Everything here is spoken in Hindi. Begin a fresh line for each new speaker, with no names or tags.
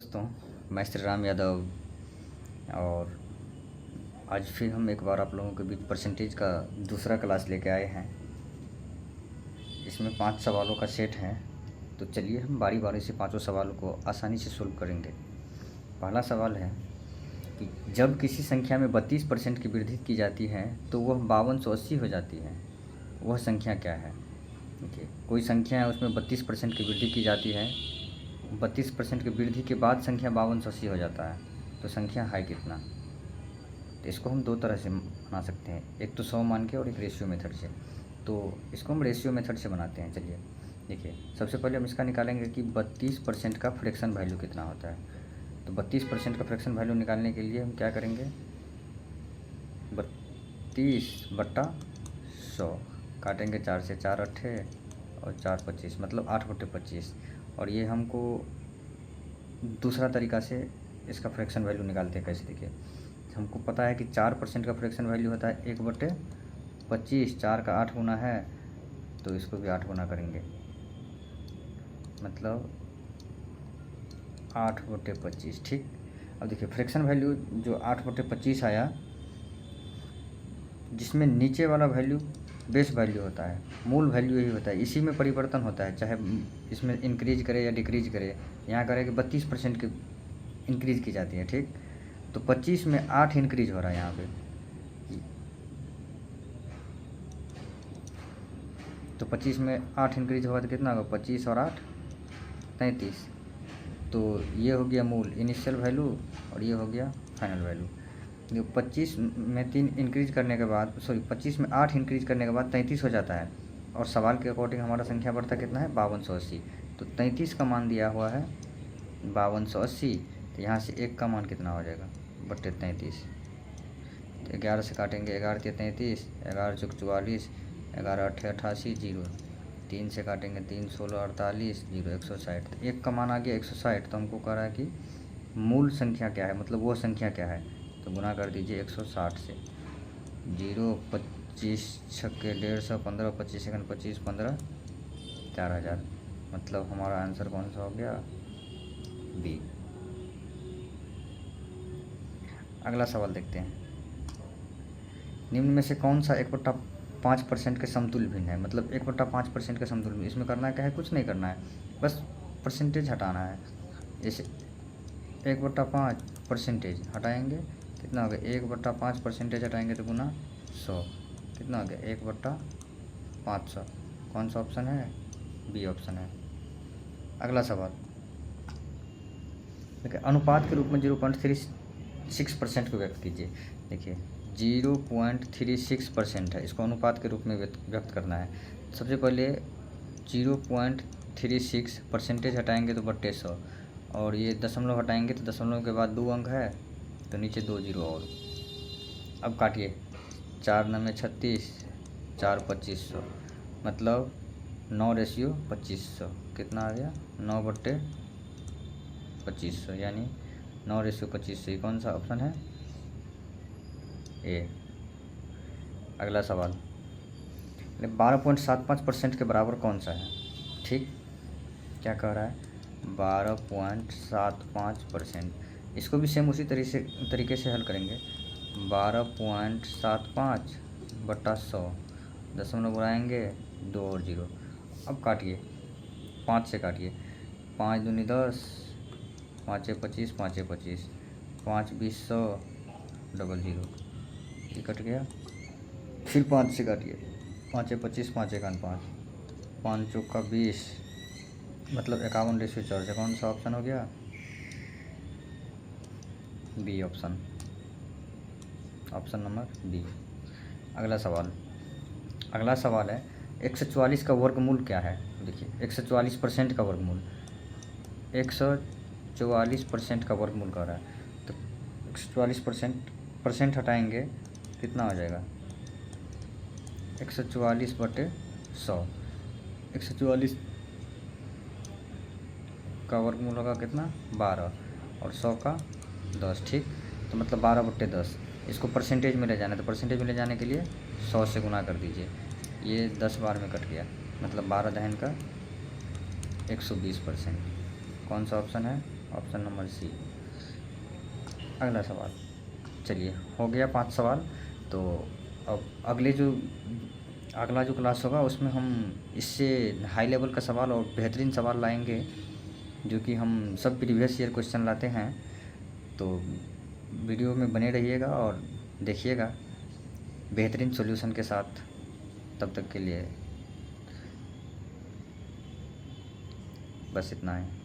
दोस्तों, मैं श्री राम यादव और आज फिर हम एक बार आप लोगों के बीच परसेंटेज का दूसरा क्लास लेके आए हैं। इसमें 5 सवालों का सेट है, तो चलिए हम बारी बारी से पांचों सवालों को आसानी से सोल्व करेंगे। पहला सवाल है कि जब किसी संख्या में 32% की वृद्धि की जाती है तो वह 5280 हो जाती है, वह संख्या क्या है। देखिए, कोई संख्या है उसमें 32% की वृद्धि की जाती है, 32% की वृद्धि के बाद संख्या 5280 हो जाता है, तो संख्या है कितना। तो इसको हम दो तरह से बना सकते हैं, एक तो 100 मान के और एक रेशियो मेथड से। तो इसको हम रेशियो मेथड से बनाते हैं। चलिए देखिए, सबसे पहले हम इसका निकालेंगे कि 32% का फ्रैक्शन वैल्यू कितना होता है। तो 32% का फ्रैक्शन वैल्यू निकालने के लिए हम क्या करेंगे, 32/100 काटेंगे 4 से, 4 अट्ठे और 4 25, मतलब 8/25। और ये हमको दूसरा तरीका से इसका फ्रैक्शन वैल्यू निकालते हैं। कैसे, देखिए, हमको पता है कि 4% का फ्रैक्शन वैल्यू होता है 1/25। 4 का 8 गुना है, तो इसको भी 8 गुना करेंगे, मतलब 8/25। ठीक, अब देखिए फ्रैक्शन वैल्यू जो 8/25 आया, जिसमें नीचे वाला वैल्यू बेस वैल्यू होता है, मूल वैल्यू यही होता है, इसी में परिवर्तन होता है, चाहे इसमें इंक्रीज करे या डिक्रीज करे। यहाँ करे कि 32% की इंक्रीज की जाती है। ठीक, तो 25 में 8 इंक्रीज हो रहा है यहाँ पे, तो 25 में 8 इंक्रीज होगा तो कितना होगा, 25 और 8 33। तो ये हो गया मूल इनिशियल वैल्यू और ये हो गया फाइनल वैल्यू। 25 में 3 इंक्रीज करने के बाद, 25 में 8 इंक्रीज करने के बाद 33 हो जाता है, और सवाल के अकॉर्डिंग हमारा संख्या बढ़ता कितना है, 5280। तो 33 का मान दिया हुआ है 5280, तो यहाँ से 1 का मान कितना हो जाएगा, बट्टे 33। तो 11 से काटेंगे, 11 × 33, 11 × 44, 11 × 8 = 88, 0। 3 से काटेंगे, 3 × 16 = 48, 0 160। तो 1 का मान आ गया 160। तो हमको कह रहा है कि मूल संख्या क्या है, मतलब वो संख्या क्या है। तो गुना कर दीजिए 160 से, 0 25 छक्के 150, 15 25 सेकंड 25 15 4000, मतलब हमारा आंसर कौन सा हो गया, बी। अगला सवाल देखते हैं, निम्न में से कौन सा 1/5% के समतुल्य भिन्न है। मतलब 1/5% के समतुल्य भिन्न, इसमें करना क्या है, कुछ नहीं करना है, बस परसेंटेज हटाना है। जैसे 1/5 परसेंटेज हटाएंगे, कितना हो गया, 1/5 परसेंटेज हटाएंगे तो गुना 100, कितना हो गया, 1/500। कौन सा ऑप्शन है, बी ऑप्शन है। अगला सवाल देखिए, अनुपात के रूप में 0.36% को व्यक्त कीजिए। देखिए 0.36% है, इसको अनुपात के रूप में व्यक्त करना है। सबसे पहले 0.36 परसेंटेज हटाएंगे तो बट्टे 100, और ये दशमलव हटाएंगे तो दशमलव के बाद 2 अंक है, तो नीचे 2 जीरो और। अब काटिए, 4 9 में 36, 4 2500, मतलब 9:2500, कितना आ गया, 9/2500, यानी 9:2500। कौन सा ऑप्शन है, ए। अगला सवाल, 12.75% के बराबर कौन सा है। ठीक, क्या कह रहा है, 12.75%। इसको भी सेम उसी तरीके से हल करेंगे। 12.75/100, दशमलव बढ़ाएंगे 2 और 0। अब काटिए, 5 से काटिए, 5 दूनी 10, 5 25, 5 25, 5 20 100, 00, ये कट गया। फिर 5 से काटिए, 5 25, 5 1 5, 5 चौका 20, मतलब 51:4। कौन सा ऑप्शन हो गया, B option, option number B. अगला सवाल है 144 का वर्गमूल क्या है। देखिए 144% का वर्गमूल, 144% का वर्गमूल कर रहा है, तो 144% हटाएंगे, कितना हो जाएगा, 144/100। 144 का वर्गमूल होगा कितना, 12, और 100 का 10। ठीक, तो मतलब 12/10। इसको परसेंटेज में ले जाना है, तो परसेंटेज में ले जाने के लिए 100 से गुना कर दीजिए, ये 10 बार में कट गया, मतलब 12 दहन का 120%। कौन सा ऑप्शन है, ऑप्शन नंबर सी। अगला सवाल, चलिए हो गया 5 सवाल। तो अब अगला जो क्लास होगा उसमें हम इससे हाई लेवल का सवाल और बेहतरीन सवाल लाएंगे, जो कि हम सब प्रीवियस ईयर क्वेश्चन लाते हैं। तो वीडियो में बने रहिएगा और देखिएगा बेहतरीन सॉल्यूशन के साथ। तब तक के लिए बस इतना है।